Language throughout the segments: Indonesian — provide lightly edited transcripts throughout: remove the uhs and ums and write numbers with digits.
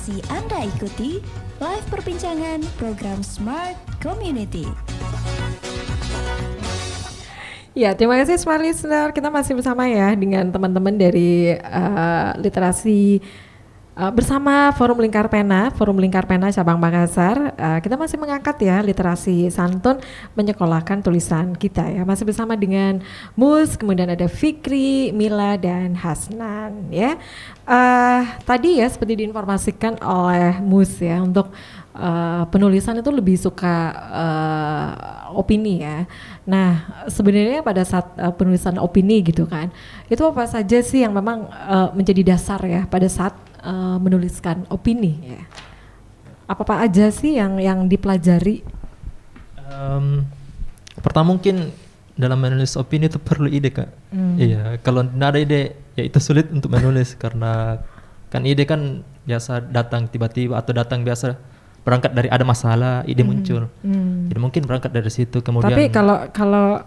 Masih Anda ikuti live perbincangan program Smart Community. Ya, terima kasih Smart Listener. Kita masih bersama ya dengan teman-teman dari literasi bersama Forum Lingkar Pena cabang Makassar. Kita masih mengangkat ya literasi santun menyekolahkan tulisan kita ya. Masih bersama dengan Mus, kemudian ada Fikri, Mila dan Hasnan ya. Tadi ya seperti diinformasikan oleh Mus ya untuk penulisan itu lebih suka opini ya. Nah sebenarnya pada saat penulisan opini gitu kan, itu apa saja sih yang memang menjadi dasar ya pada saat menuliskan opini ya? Apa aja sih yang dipelajari? Pertama mungkin dalam menulis opini itu perlu ide Kak. Iya, kalau tidak ada ide ya itu sulit untuk menulis karena kan ide kan biasa datang tiba-tiba atau datang biasa berangkat dari ada masalah, ide muncul. Jadi mungkin berangkat dari situ kemudian. Tapi kalau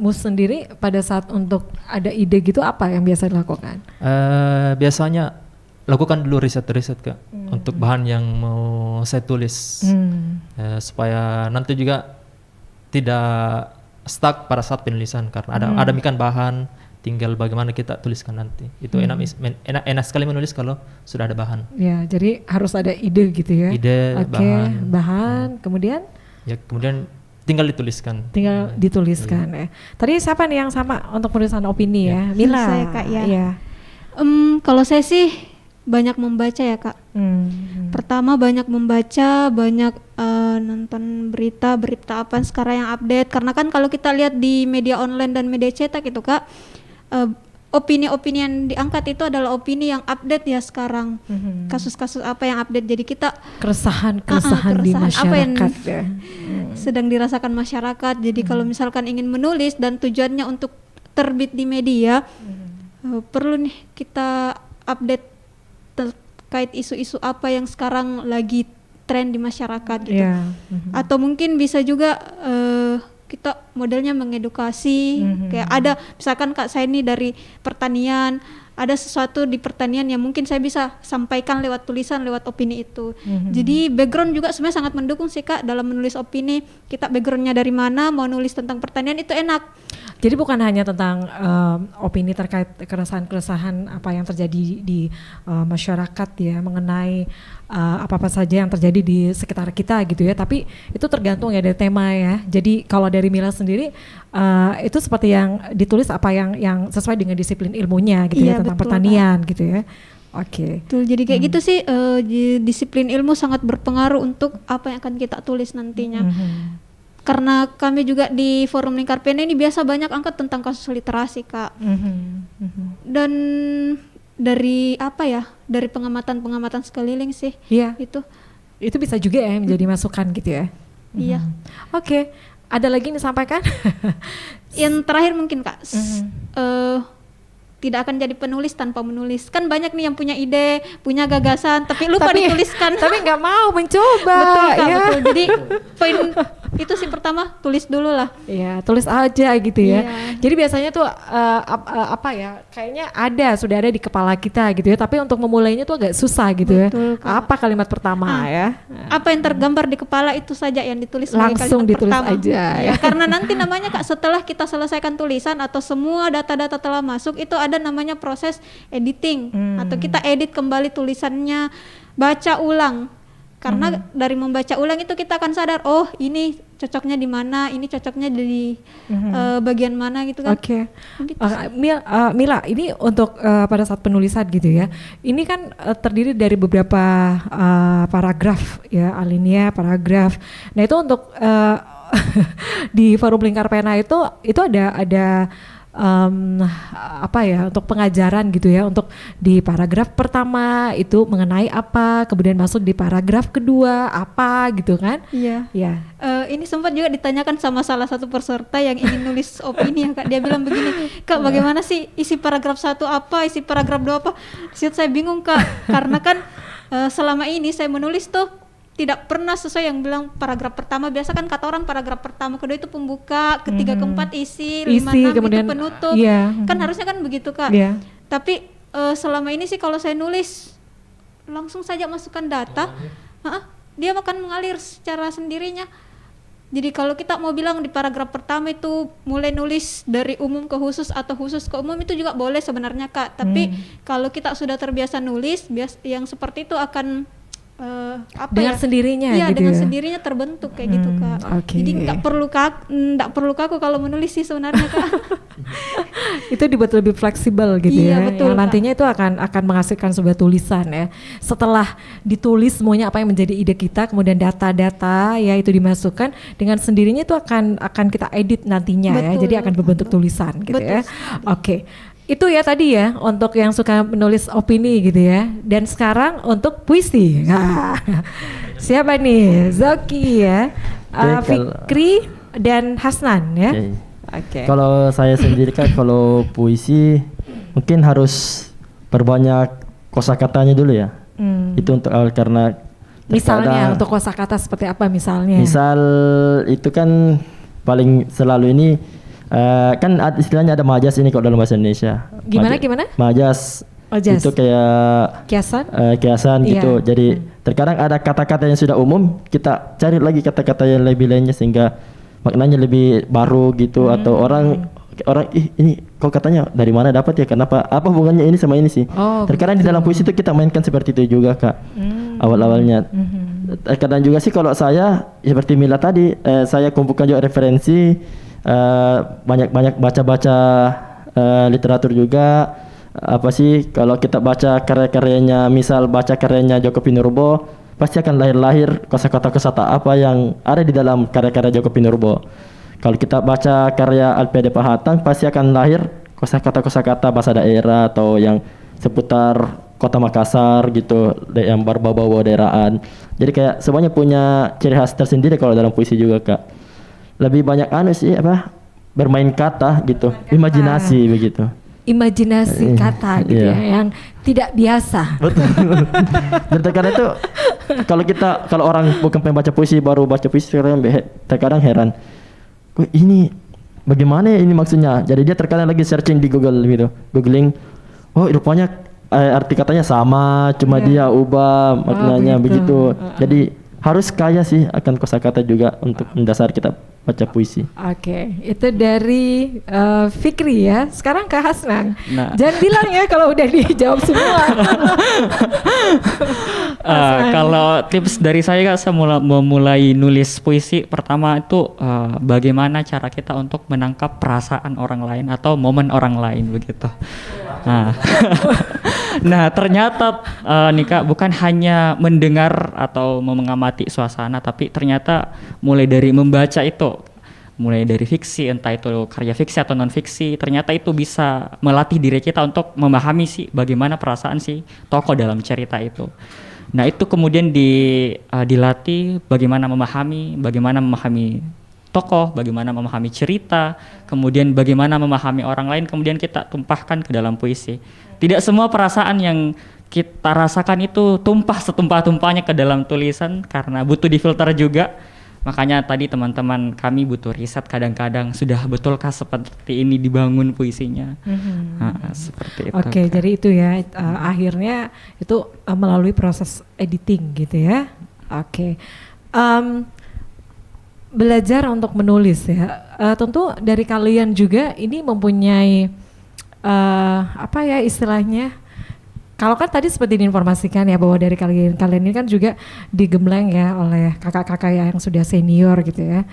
Mus sendiri pada saat untuk ada ide gitu apa yang biasa dilakukan? Biasanya lakukan dulu riset Kak untuk bahan yang mau saya tulis supaya nanti juga tidak stuck pada saat penulisan karena ada mikan bahan, tinggal bagaimana kita tuliskan nanti. Itu enak sekali menulis kalau sudah ada bahan. Ya, jadi harus ada ide gitu ya. Ide, bahan, kemudian? Ya, kemudian tinggal dituliskan. Ya. Tadi siapa nih yang sama untuk penulisan opini ya? Mila. Saya Kak ya. Ya. Kalau saya sih banyak membaca ya Kak. Pertama banyak membaca, banyak nonton berita apa sekarang yang update. Karena kan kalau kita lihat di media online dan media cetak itu Kak, opini-opini yang diangkat itu adalah opini yang update ya sekarang. Kasus-kasus apa yang update, jadi kita keresahan di masyarakat apa yang ya. sedang dirasakan masyarakat. Jadi kalau misalkan ingin menulis dan tujuannya untuk terbit di media, perlu nih kita update terkait isu-isu apa yang sekarang lagi tren di masyarakat gitu. Atau mungkin bisa juga kita modelnya mengedukasi, kayak ada misalkan Kak saya ini dari pertanian, ada sesuatu di pertanian yang mungkin saya bisa sampaikan lewat tulisan, lewat opini itu. Jadi background juga sebenarnya sangat mendukung sih Kak dalam menulis opini. Kita backgroundnya dari mana, mau nulis tentang pertanian itu enak. Jadi bukan hanya tentang opini terkait keresahan-keresahan apa yang terjadi di masyarakat ya, mengenai apa-apa saja yang terjadi di sekitar kita gitu ya, tapi itu tergantung ya dari tema ya. Jadi kalau dari Mila sendiri itu seperti yang ditulis apa yang sesuai dengan disiplin ilmunya gitu ya, tentang betul, pertanian Kak. Gitu ya. Oke. Betul, jadi kayak gitu sih disiplin ilmu sangat berpengaruh untuk apa yang akan kita tulis nantinya. Karena kami juga di Forum Lingkar Pena ini biasa banyak angkat tentang kasus literasi Kak. Dan dari apa ya, dari pengamatan sekeliling sih. Iya. Itu bisa juga ya menjadi masukan gitu ya. Iya. Oke. Ada lagi yang disampaikan? Yang terakhir mungkin Kak, tidak akan jadi penulis tanpa menulis. Kan banyak nih yang punya ide, punya gagasan, tapi lupa dituliskan. Tapi nggak mau mencoba. Betul Kak, ya. betul. Jadi poin itu sih pertama, tulis dulu lah. Iya, tulis aja gitu ya. Iya. Jadi biasanya tuh apa ya, kayaknya sudah ada di kepala kita gitu ya, tapi untuk memulainya tuh agak susah gitu. Betul, ya. Kak. Apa kalimat pertama ya? Apa yang tergambar di kepala itu saja yang ditulis sebagai Langsung kalimat ditulis pertama. aja ya. Karena nanti namanya Kak, setelah kita selesaikan tulisan atau semua data-data telah masuk, itu ada namanya proses editing, atau kita edit kembali tulisannya, baca ulang. Karena dari membaca ulang itu kita akan sadar, oh ini cocoknya di mana, ini cocoknya di bagian mana gitu kan. Oke. Gitu. Mila, ini untuk pada saat penulisan gitu ya, ini kan terdiri dari beberapa paragraf ya, alinea, paragraf. Nah itu untuk di Forum Lingkar Pena itu ada apa ya, untuk pengajaran gitu ya, untuk di paragraf pertama itu mengenai apa, kemudian masuk di paragraf kedua apa gitu kan. Iya. Ya. Ini sempat juga ditanyakan sama salah satu peserta yang ingin nulis opini ya Kak, dia bilang begini, Kak bagaimana sih isi paragraf 1 apa, isi paragraf 2 apa. Saya bingung Kak, karena kan selama ini saya menulis tuh tidak pernah sesuai yang bilang paragraf pertama. Biasa kan kata orang paragraf pertama, kedua itu pembuka, ketiga keempat isi, 5, 6 kemudian itu penutup. Iya. Kan harusnya kan begitu Kak. Iya. Tapi selama ini sih kalau saya nulis langsung saja masukkan data, dia akan mengalir secara sendirinya. Jadi kalau kita mau bilang di paragraf pertama itu mulai nulis dari umum ke khusus atau khusus ke umum itu juga boleh sebenarnya Kak. Tapi kalau kita sudah terbiasa nulis, yang seperti itu akan dengan sendirinya Iya, gitu dengan ya? sendirinya terbentuk kayak gitu Kak. Oke. Jadi nggak perlu kaku kalau menulis sih sebenarnya Kak. Itu dibuat lebih fleksibel gitu Iya, ya. betul, yang Kak. nantinya itu akan menghasilkan sebuah tulisan ya. Setelah ditulis semuanya apa yang menjadi ide kita, kemudian data-data ya itu dimasukkan, dengan sendirinya itu akan kita edit nantinya ya. Betul. Jadi akan berbentuk tulisan gitu Betul ya. Oke. Itu ya tadi ya untuk yang suka menulis opini gitu ya. Dan sekarang untuk puisi. Nah, siapa nih? Zoki ya, Oke, Fikri dan Hasnan ya. Oke. Oke. Kalau saya sendiri kan kalau puisi mungkin harus perbanyak kosakatanya dulu ya. Itu untuk awal karena Misalnya terkadang- untuk kosakata seperti apa misalnya? misal itu kan paling selalu ini kan istilahnya ada majas ini kalau dalam bahasa Indonesia. Gimana? Majas. Majas. Itu kayak Kiasan? kiasan Iya. gitu. Jadi terkadang ada kata-kata yang sudah umum, kita cari lagi kata-kata yang lebih lainnya sehingga maknanya lebih baru gitu atau orang ini kok katanya dari mana dapat ya, kenapa, apa hubungannya ini sama ini sih. Oh, Terkadang di dalam puisi itu kita mainkan seperti itu juga Kak. Awal-awalnya. Terkadang juga sih kalau saya seperti Mila tadi saya kumpulkan juga referensi, banyak-banyak baca-baca literatur juga. Apa sih kalau kita baca karya-karyanya, misal baca karyanya Djoko Pinurbo, pasti akan lahir kosakata-kosakata apa yang ada di dalam karya-karya Djoko Pinurbo. Kalau kita baca karya Alpede Pahatang, pasti akan lahir kosakata-kosakata bahasa daerah atau yang seputar kota Makassar gitu, yang berbau-bau daerahan. Jadi kayak semuanya punya ciri khas tersendiri kalau dalam puisi juga Kak. Lebih banyak sih bermain kata gitu, imajinasi begitu. Imajinasi kata gitu iya. ya, yang tidak biasa. Betul. Dan terkadang itu kalau orang bukan pembaca puisi, baru baca puisi terkadang heran. Kok ini bagaimana ya ini maksudnya? Jadi dia terkadang lagi searching di Google gitu, googling. Oh, rupanya arti katanya sama, cuma dia ubah maknanya begitu. Jadi harus kaya sih akan kosakata juga untuk mendasar kita baca puisi. Oke, itu dari Fikri ya. Sekarang ke Hasnan. Nah. Jangan bilang ya kalau udah dijawab semua. Kalau tips dari saya Kak, saya memulai nulis puisi pertama itu bagaimana cara kita untuk menangkap perasaan orang lain atau momen orang lain begitu. Nah ternyata nih Kak, bukan hanya mendengar atau mengamati suasana, tapi ternyata mulai dari membaca itu, mulai dari fiksi, entah itu karya fiksi atau non fiksi, ternyata itu bisa melatih diri kita untuk memahami sih bagaimana perasaan si tokoh dalam cerita itu. Nah itu kemudian dilatih bagaimana memahami tokoh, bagaimana memahami cerita, kemudian bagaimana memahami orang lain, kemudian kita tumpahkan ke dalam puisi. Tidak semua perasaan yang kita rasakan itu tumpah setumpah-tumpahnya ke dalam tulisan karena butuh difilter juga. Makanya tadi teman-teman kami butuh riset kadang-kadang, sudah betulkah seperti ini dibangun puisinya. Seperti itu. Oke, jadi itu ya akhirnya itu melalui proses editing gitu ya. Oke. Belajar untuk menulis ya. Tentu dari kalian juga ini mempunyai apa ya istilahnya, kalau kan tadi seperti diinformasikan ya bahwa dari kalian ini kan juga digembleng ya oleh kakak-kakak yang sudah senior gitu ya.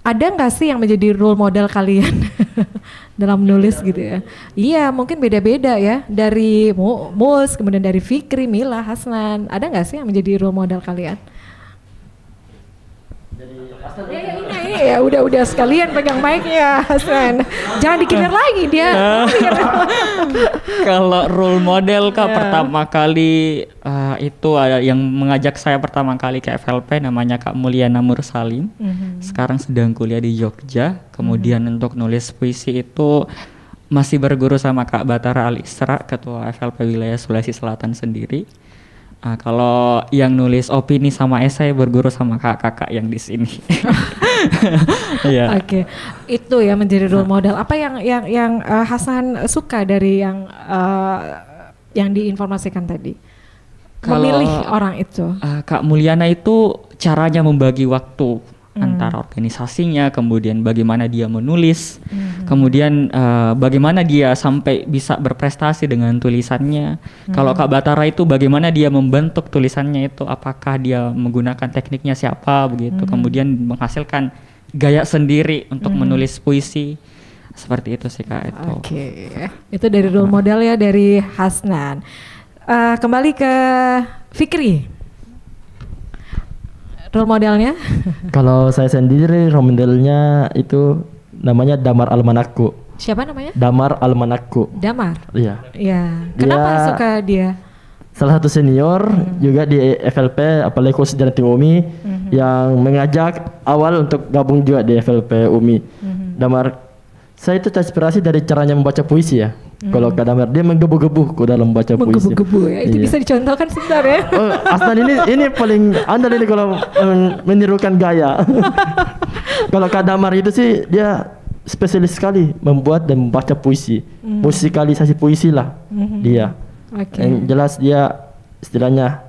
Ada nggak sih yang menjadi role model kalian dalam menulis gitu ya? Iya, mungkin beda-beda ya, dari Mus, kemudian dari Fikri, Mila, Hasnan. Ada nggak sih yang menjadi role model kalian? Ini ya udah sekalian pegang mic-nya Hasnan. Jangan dikilir lagi dia. Kalau role model Kak, pertama kali itu ada yang mengajak saya pertama kali ke FLP, namanya Kak Mulyana Mursalim. Sekarang sedang kuliah di Jogja. Kemudian untuk nulis puisi itu masih berguru sama Kak Batara Ali Isra, Ketua FLP Wilayah Sulawesi Selatan sendiri. Kalau yang nulis opini sama esai berguru sama kakak-kakak yang di sini. Iya. Oke, itu ya menjadi role model. Apa yang Hasan suka dari yang diinformasikan tadi? memilih orang itu? Kak Mulyana itu caranya membagi waktu antara organisasinya, kemudian bagaimana dia menulis, kemudian bagaimana dia sampai bisa berprestasi dengan tulisannya. Kalau Kak Batara itu bagaimana dia membentuk tulisannya itu, apakah dia menggunakan tekniknya siapa begitu, kemudian menghasilkan gaya sendiri untuk menulis puisi. Seperti itu sih Kak itu. Oke, itu dari role model ya dari Hasnan. Kembali ke Fikri, role modelnya? Kalau saya sendiri role modelnya itu namanya Damar Almanakku. Siapa namanya? Damar Almanakku. Damar. Iya. Iya. Kenapa Dia suka dia? Salah satu senior juga di FLP, apalagi khusus dari tim UMI yang mengajak awal untuk gabung juga di FLP UMI. Damar, saya itu terinspirasi dari caranya membaca puisi ya. Kalau Kak Damar dia menggebu-gebu ke dalam membaca puisi. Menggebu-gebu ya. Itu Iya. bisa dicontohkan sebentar ya. Oh, Asnan ini paling andal ini kalau menirukan gaya. Kalau Kak Damar itu sih dia spesialis sekali membuat dan membaca puisi. Musikalisasi puisi lah dia. Oke. Yang jelas dia istilahnya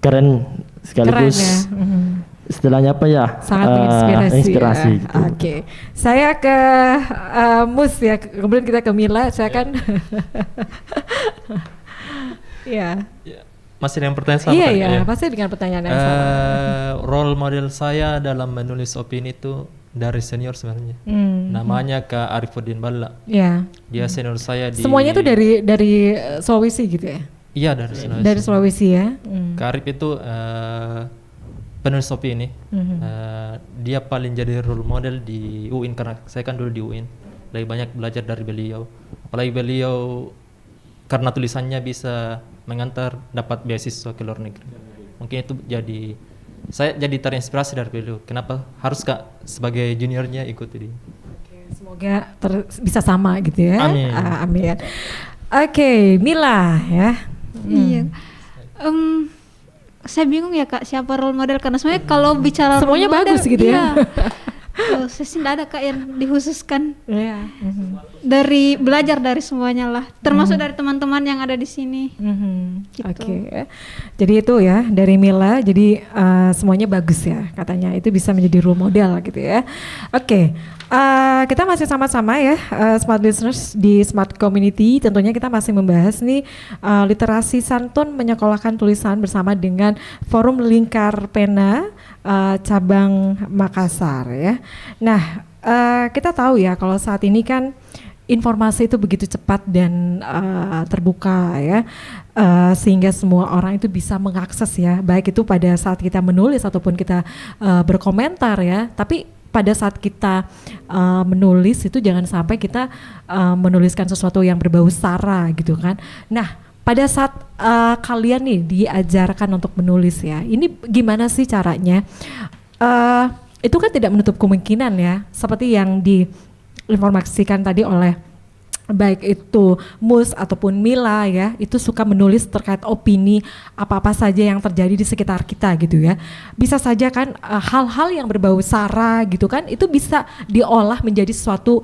keren sekaligus. Keren ya. Istilahnya apa ya? Sangat menginspirasi. Inspirasi Ya. gitu. Oke. Saya ke Mus ya. Kemudian kita ke Mila. Saya kan. Iya. Ya, masih dengan pertanyaan sama Iya tadi, iya. ya? Pasti dengan pertanyaan yang sama. Role model saya dalam menulis opini itu dari senior sebenarnya. Namanya Kak Arifuddin Balla. Iya. Dia senior saya di. Semuanya tuh dari Sulawesi gitu ya. Iya dari Sulawesi. Dari Sulawesi ya. Kak Arif itu penulis opini. Dia paling jadi role model di UIN karena saya kan dulu di UIN. Lebih banyak belajar dari beliau. Apalagi beliau karena tulisannya bisa mengantar dapat beasiswa ke luar negeri. Mungkin itu saya jadi terinspirasi dari beliau. Kenapa harus Kak sebagai juniornya ikut ini? Semoga bisa sama gitu ya. Amin. Amin. Oke, Mila ya. Iya. Saya bingung ya Kak siapa role model karena sebenarnya kalau bicara Semuanya role model, bagus gitu ya. Saya sih nggak ada Kak yang dikhususkan. Iya. Dari belajar dari semuanya lah, termasuk dari teman-teman yang ada di sini. Gitu. Oke. Jadi itu ya dari Mila. Jadi semuanya bagus ya katanya. Itu bisa menjadi role model gitu ya. Oke. Kita masih sama-sama ya Smart Listeners di Smart Community. Tentunya kita masih membahas nih literasi santun menyekolahkan tulisan bersama dengan Forum Lingkar Pena cabang Makassar ya. Nah kita tahu ya kalau saat ini kan informasi itu begitu cepat dan terbuka ya, sehingga semua orang itu bisa mengakses ya, baik itu pada saat kita menulis ataupun kita berkomentar ya. Tapi pada saat kita menulis itu jangan sampai kita menuliskan sesuatu yang berbau sara gitu kan. Nah pada saat kalian nih diajarkan untuk menulis ya, ini gimana sih caranya? Itu kan tidak menutup kemungkinan ya, seperti yang diinformasikan tadi oleh baik itu Mus ataupun Mila ya, itu suka menulis terkait opini apa-apa saja yang terjadi di sekitar kita gitu ya. Bisa saja kan hal-hal yang berbau sara gitu kan, itu bisa diolah menjadi suatu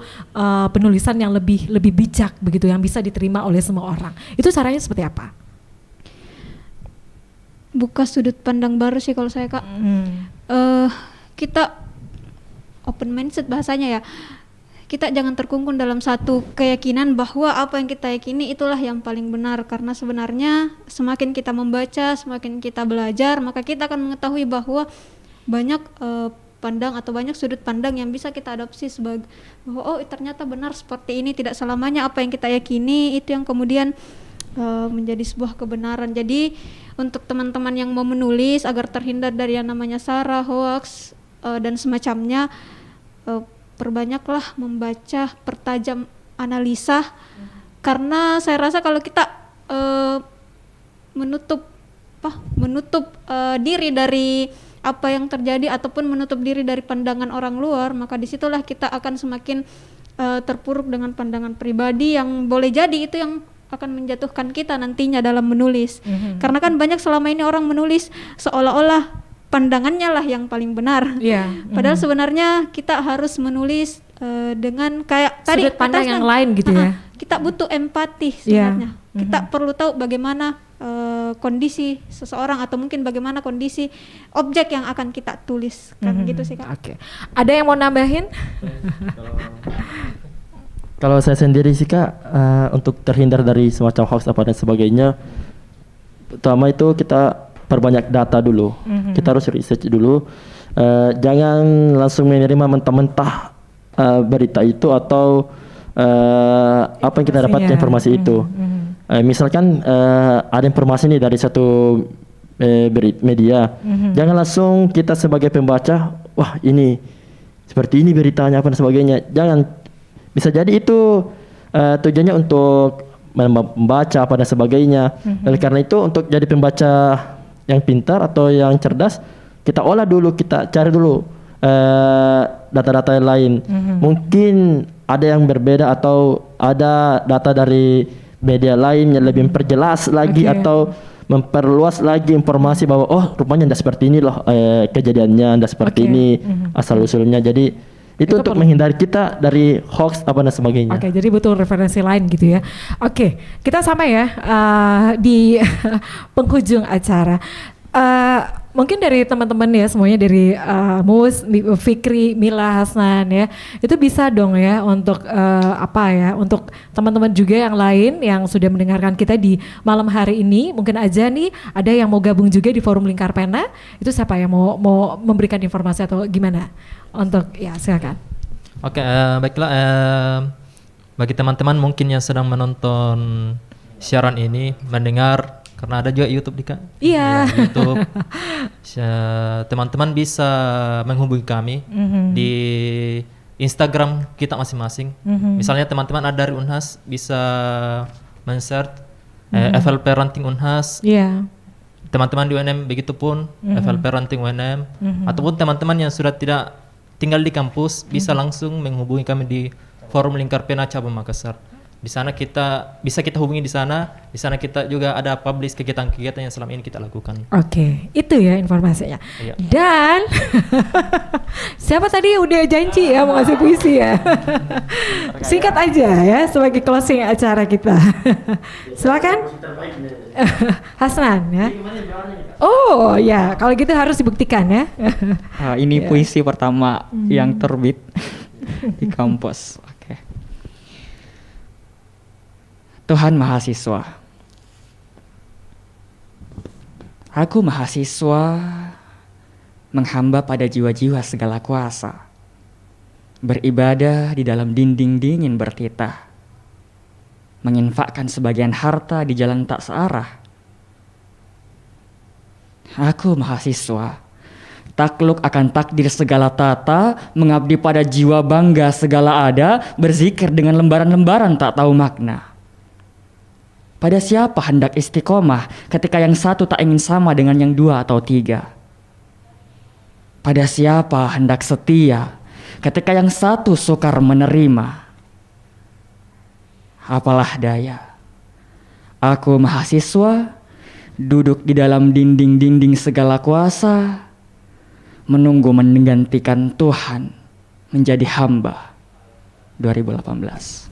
penulisan yang lebih bijak begitu, yang bisa diterima oleh semua orang. Itu caranya seperti apa? Buka sudut pandang baru sih kalau saya Kak. Kita open mindset bahasanya ya. Kita jangan terkungkung dalam satu keyakinan bahwa apa yang kita yakini itulah yang paling benar, karena sebenarnya semakin kita membaca, semakin kita belajar, maka kita akan mengetahui bahwa banyak pandang atau banyak sudut pandang yang bisa kita adopsi sebagai bahwa ternyata benar seperti ini, tidak selamanya apa yang kita yakini itu yang kemudian menjadi sebuah kebenaran. Jadi untuk teman-teman yang mau menulis agar terhindar dari yang namanya sara, hoax dan semacamnya, perbanyaklah membaca, pertajam analisa, karena saya rasa kalau kita menutup diri dari apa yang terjadi ataupun menutup diri dari pandangan orang luar, maka disitulah kita akan semakin terpuruk dengan pandangan pribadi yang boleh jadi itu yang akan menjatuhkan kita nantinya dalam menulis. Karena kan banyak selama ini orang menulis seolah-olah pandangannya lah yang paling benar. Padahal sebenarnya kita harus menulis dengan kayak tadi sudut pandang yang lain gitu ya. Kita butuh empati sebenarnya. Kita perlu tahu bagaimana kondisi seseorang atau mungkin bagaimana kondisi objek yang akan kita tulis kan gitu sih Kak. Oke. Ada yang mau nambahin? Kalau saya sendiri sih Kak, untuk terhindar dari semacam hoax apa dan sebagainya, pertama itu kita perbanyak data dulu. Kita harus research dulu. Jangan langsung menerima mentah-mentah berita itu atau apa yang kita dapat informasi itu. Misalkan ada informasi nih dari satu media, jangan langsung kita sebagai pembaca, wah ini seperti ini beritanya apa dan sebagainya. Jangan, bisa jadi itu tujuannya untuk membaca apa dan sebagainya. Oleh karena itu untuk jadi pembaca yang pintar atau yang cerdas, kita olah dulu, kita cari dulu data-data yang lain. Mungkin ada yang berbeda atau ada data dari media lain yang lebih memperjelas lagi atau memperluas lagi informasi bahwa oh rupanya tidak seperti ini loh kejadiannya, tidak seperti ini asal usulnya. Jadi itu untuk menghindari kita dari hoax apa dan sebagainya. Oke, jadi butuh referensi lain gitu ya. Oke, kita sampai ya di penghujung acara. Mungkin dari teman-teman ya semuanya, dari Mus, Fikri, Mila, Hasnan ya, itu bisa dong ya untuk untuk teman-teman juga yang lain yang sudah mendengarkan kita di malam hari ini, mungkin aja nih ada yang mau gabung juga di Forum Lingkar Pena, itu siapa yang mau memberikan informasi atau gimana? Untuk ya silakan. Oke, baiklah, bagi teman-teman mungkin yang sedang menonton siaran ini, mendengar, karena ada juga YouTube Dika. Iya. Ya, YouTube. Teman-teman bisa menghubungi kami di Instagram kita masing-masing. Misalnya teman-teman ada dari Unhas bisa men-search FLP Ranting Unhas. Iya. Teman-teman di UNM begitupun FLP Ranting UNM. Ataupun teman-teman yang sudah tidak tinggal di kampus bisa langsung menghubungi kami di Forum Lingkar Pena Cabang Makassar. Di sana kita bisa hubungi di sana kita juga ada publish kegiatan-kegiatan yang selama ini kita lakukan. Oke, itu ya informasinya. Iya. Dan siapa tadi udah janji ya mau ngasih puisi ya? Singkat aja ya sebagai closing acara kita. Silakan. Hasnan ya. Oh ya, kalau gitu harus dibuktikan ya. Ini puisi pertama yang terbit di kampus. Oke. Tuhan mahasiswa. Aku mahasiswa menghamba pada jiwa-jiwa segala kuasa, beribadah di dalam dinding dingin bertitah, menginfakkan sebagian harta di jalan tak searah. Aku mahasiswa, takluk akan takdir segala tata, mengabdi pada jiwa bangga segala ada, berzikir dengan lembaran-lembaran tak tahu makna. Pada siapa hendak istiqomah ketika yang satu tak ingin sama dengan yang dua atau tiga? Pada siapa hendak setia ketika yang satu sukar menerima? Apalah daya, aku mahasiswa duduk di dalam dinding-dinding segala kuasa, menunggu menggantikan Tuhan menjadi hamba. 2018.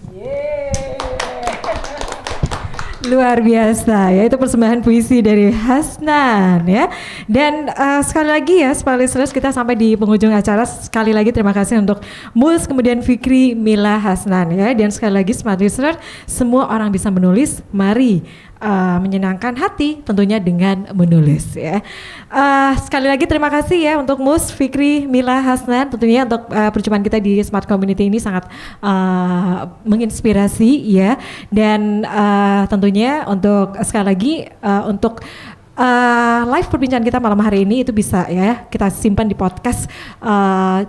Luar biasa ya, itu persembahan puisi dari Hasnan ya. Dan sekali lagi ya Smart Listeners, kita sampai di penghujung acara. Sekali lagi terima kasih untuk Mus, kemudian Fikri, Mila, Hasnan ya. Dan sekali lagi Smart Listeners, semua orang bisa menulis, mari menyenangkan hati tentunya dengan menulis ya. Sekali lagi terima kasih ya untuk Mus, Fikri, Mila, Hasnan, tentunya untuk perjumpaan kita di Smart Community ini sangat menginspirasi ya. Dan tentunya untuk sekali lagi untuk live perbincangan kita malam hari ini itu bisa ya kita simpan di podcast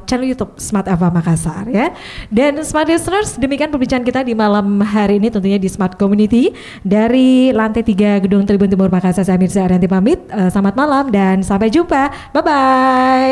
channel YouTube Smart Ava Makassar ya. Dan Smart Listeners, demikian perbincangan kita di malam hari ini tentunya di Smart Community dari lantai 3 Gedung Tribun Timur Makassar. Saya Mirza Arianti pamit, selamat malam dan sampai jumpa, bye bye.